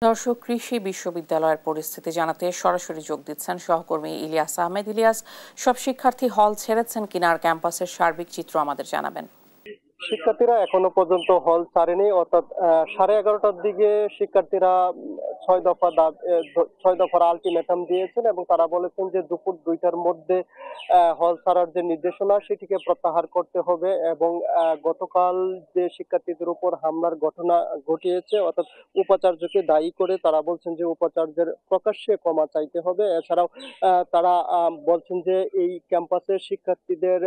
দর্শক, কৃষি বিশ্ববিদ্যালয়ের পরিস্থিতি জানাতে সরাসরি যোগ দিচ্ছেন সহকর্মী ইলিয়াস আহমেদ। ইলিয়াস, সব শিক্ষার্থী হল ছেড়েছেন কিনা আর ক্যাম্পাসের সার্বিক চিত্র আমাদের জানাবেন। শিক্ষার্থীরা এখনো পর্যন্ত হল ছাড়েনি, অর্থাৎ 11:30টার দিকে শিক্ষার্থীরা 6 দফার আলটিমেটাম দিয়েছেন এবং তারা বলেছেন যে দুপুর 2টার মধ্যে হল ছাড়ার যে নির্দেশনা সেটিকে প্রত্যাহার করতে হবে। এবং গতকাল যে শিক্ষার্থীদের উপর হামলার ঘটনা ঘটিয়েছে, অর্থাৎ উপাচার্যকে দায়ী করে তারা বলছেন যে উপাচার্যের প্রকাশ্যে ক্ষমা চাইতে হবে। এছাড়াও তারা বলছেন যে এই ক্যাম্পাসের শিক্ষার্থীদের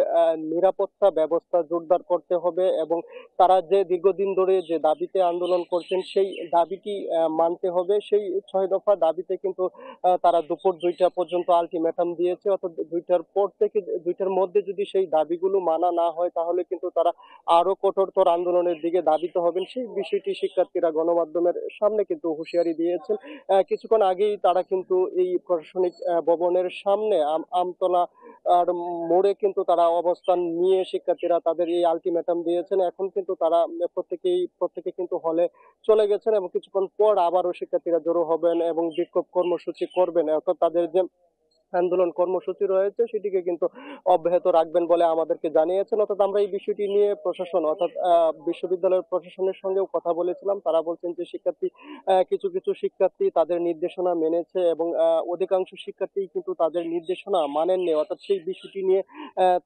নিরাপত্তা ব্যবস্থা জোরদার করতে হবে এবং তারা যে দীর্ঘদিন ধরে যে দাবিতে আন্দোলন করছেন সেই দাবিটি মানতে হবে। সেই 6 দফা দাবিতে কিন্তু তারা দুপুর 2টা পর্যন্ত আলটিমেটাম দিয়েছে, অর্থাৎ 2টার পর থেকে 2টার মধ্যে যদি সেই দাবিগুলো মানা না হয় তাহলে কিন্তু তারা আরো কঠোরতর আন্দোলনের দিকে ধাবিত হবেন। সেই বিষয়টি শিক্ষার্থীরা গণমাধ্যমের সামনে কিন্তু হুঁশিয়ারি দিয়েছেন। কিছুক্ষণ আগেই তারা কিন্তু এই প্রশাসনিক ভবনের সামনে আমতলা আর মোড়ে কিন্তু তারা অবস্থান নিয়ে শিক্ষার্থীরা তাদের এই আলটিমেটাম দিয়েছেন। এখন কিন্তু তারা প্রত্যেকে কিন্তু হলে চলে গেছেন এবং কিছুক্ষণ পর আবারও শিক্ষার্থীরা জড়ো হবেন এবং বিক্ষোভ কর্মসূচি করবেন, অর্থাৎ তাদের যে আন্দোলন কর্মসূচি রয়েছে সেটিকে কিন্তু অব্যাহত রাখবেন বলে আমাদেরকে জানিয়েছেন। অর্থাৎ আমরা এই বিষয়টি নিয়ে প্রশাসন, অর্থাৎ বিশ্ববিদ্যালয়ের প্রশাসনের সঙ্গেও কথা বলেছিলাম। তারা বলছেন যে কিছু কিছু শিক্ষার্থী তাদের নির্দেশনা মেনেছে এবং অধিকাংশ শিক্ষার্থী কিন্তু তাদের নির্দেশনা মানেননি, অর্থাৎ সেই বিষয়টি নিয়ে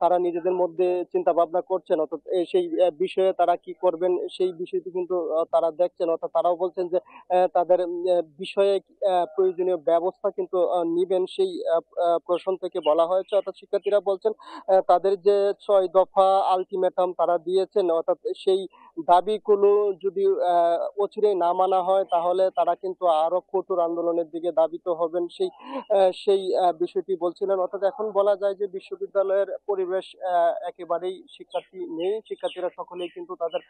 তারা নিজেদের মধ্যে চিন্তা ভাবনা করছেন। অর্থাৎ সেই বিষয়ে তারা কি করবেন সেই বিষয়টি কিন্তু তারা দেখছেন। অর্থাৎ তারাও বলছেন যে তাদের বিষয়ে প্রয়োজনীয় ব্যবস্থা কিন্তু নিবেন, সেই প্রশাসন থেকে বলা হয়েছে। অর্থাৎ শিক্ষার্থীরা বলছেন তাদের যে 6 দফা আলটিমেটাম তারা দিয়েছেন, অর্থাৎ সেই দাবিগুলো যদি অচিরেই না মানা হয় তাহলে তারা কিন্তু আরো কঠোর আন্দোলনের দিকে ধাবিত হবেন। সেই বিষয়টি বলছিলেন। অর্থাৎ এখন বলা যায় যে বিশ্ববিদ্যালয়ের পরিবেশ একেবারেই শিক্ষার্থী নেই, শিক্ষার্থীরা সকলেই কিন্তু তাদের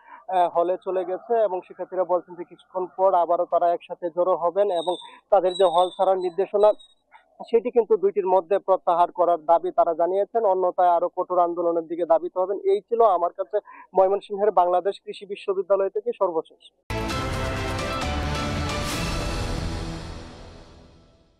হলে চলে গেছে এবং শিক্ষার্থীরা বলছেন যে কিছুক্ষণ পর আবারও তারা একসাথে জড়ো হবেন এবং তাদের যে হল ছাড়ার নির্দেশনা সেটি কিন্তু 2টির মধ্যে প্রত্যাহার করার দাবি তারা জানিয়েছেন, অন্যথায় আরো কঠোর আন্দোলনের দিকে ধাবিত হবেন। এই ছিল আমার কাছে ময়মনসিংহের বাংলাদেশ কৃষি বিশ্ববিদ্যালয় থেকে সর্বশেষ।